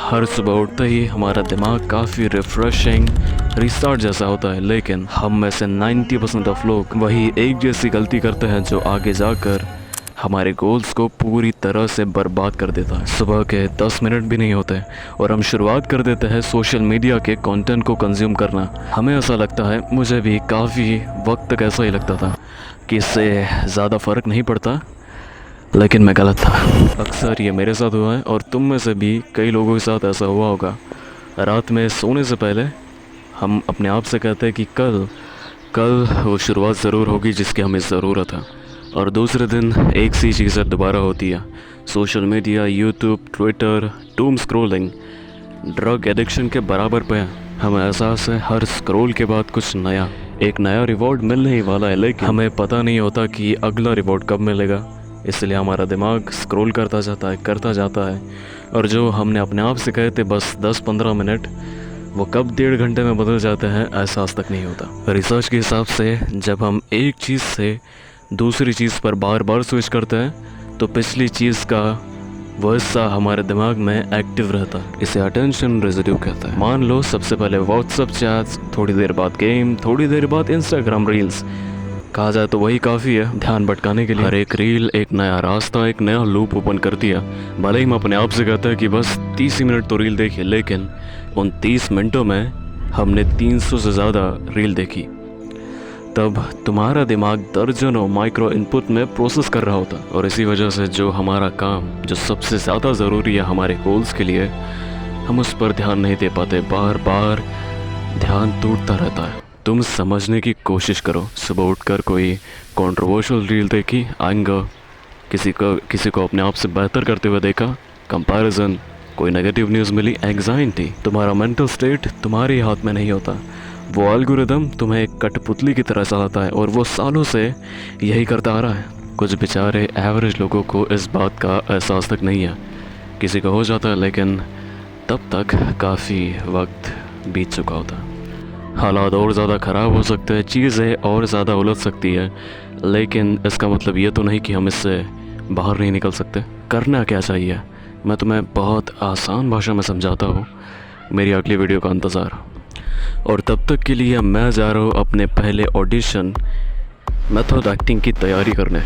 हर सुबह उठते ही हमारा दिमाग काफ़ी रिफ्रेशिंग रिस्टार्ट जैसा होता है, लेकिन हम में से 90% ऑफ लोग वही एक जैसी गलती करते हैं जो आगे जाकर हमारे गोल्स को पूरी तरह से बर्बाद कर देता है। सुबह के 10 मिनट भी नहीं होते और हम शुरुआत कर देते हैं सोशल मीडिया के कंटेंट को कंज्यूम करना। हमें ऐसा लगता है, मुझे भी काफ़ी वक्त तक ऐसा ही लगता था कि इससे ज़्यादा फ़र्क नहीं पड़ता, लेकिन मैं गलत था। अक्सर ये मेरे साथ हुआ है और तुम में से भी कई लोगों के साथ ऐसा हुआ होगा। रात में सोने से पहले हम अपने आप से कहते हैं कि कल वो शुरुआत ज़रूर होगी जिसकी हमें ज़रूरत है, और दूसरे दिन एक सी चीज़ें दोबारा होती है। Social media, YouTube, Twitter, doom scrolling drug addiction के बराबर पे है। हमें एहसास है हर स्क्रॉल के बाद कुछ नया, एक नया रिवॉर्ड मिलने ही वाला है, लेकिन हमें पता नहीं होता कि अगला रिवॉर्ड कब मिलेगा। इसलिए हमारा दिमाग स्क्रॉल करता जाता है और जो हमने अपने आप से कहे थे बस 10-15 मिनट, वो कब 1.5 घंटे में बदल जाते हैं एहसास तक नहीं होता। रिसर्च के हिसाब से जब हम एक चीज़ से दूसरी चीज़ पर बार बार स्विच करते हैं तो पिछली चीज़ का वो हिस्सा हमारे दिमाग में एक्टिव रहता है। इसे अटेंशन रेजिड्यू कहते हैं। मान लो सबसे पहले व्हाट्सएप चैट्स, थोड़ी देर बाद गेम, थोड़ी देर बाद इंस्टाग्राम रील्स। कहा जाए तो वही काफ़ी है ध्यान भटकाने के लिए। हर एक रील एक नया रास्ता, एक नया लूप ओपन कर दिया। भले ही हम अपने आप से कहते हैं कि बस 30 मिनट तो रील देखी, लेकिन उन 30 मिनटों में हमने 300 से ज़्यादा रील देखी। तब तुम्हारा दिमाग दर्जनों माइक्रो इनपुट में प्रोसेस कर रहा होता, और इसी वजह से जो हमारा काम, जो सबसे ज़्यादा ज़रूरी है हमारे गोल्स के लिए, हम उस पर ध्यान नहीं दे पाते। बार बार ध्यान टूटता रहता है। तुम समझने की कोशिश करो। सुबह उठकर कोई कंट्रोवर्शियल रील देखी, एंगर, किसी को अपने आप से बेहतर करते हुए देखा, कंपैरिजन, कोई नेगेटिव न्यूज़ मिली, एंग्जाइटी। तुम्हारा मेंटल स्टेट तुम्हारे हाथ में नहीं होता। वो एल्गोरिदम तुम्हें एक कठपुतली की तरह चलाता है और वो सालों से यही करता आ रहा है। कुछ बेचारे एवरेज लोगों को इस बात का एहसास तक नहीं है। किसी को हो जाता है, लेकिन तब तक काफ़ी वक्त बीत चुका होता है। हालात और ज़्यादा ख़राब हो सकते हैं, चीज़ें और ज़्यादा उलझ सकती है, लेकिन इसका मतलब ये तो नहीं कि हम इससे बाहर नहीं निकल सकते। करना क्या चाहिए, मैं तुम्हें बहुत आसान भाषा में समझाता हूँ। मेरी अगली वीडियो का इंतज़ार। और तब तक के लिए मैं जा रहा हूँ अपने पहले ऑडिशन मेथड एक्टिंग की तैयारी करने।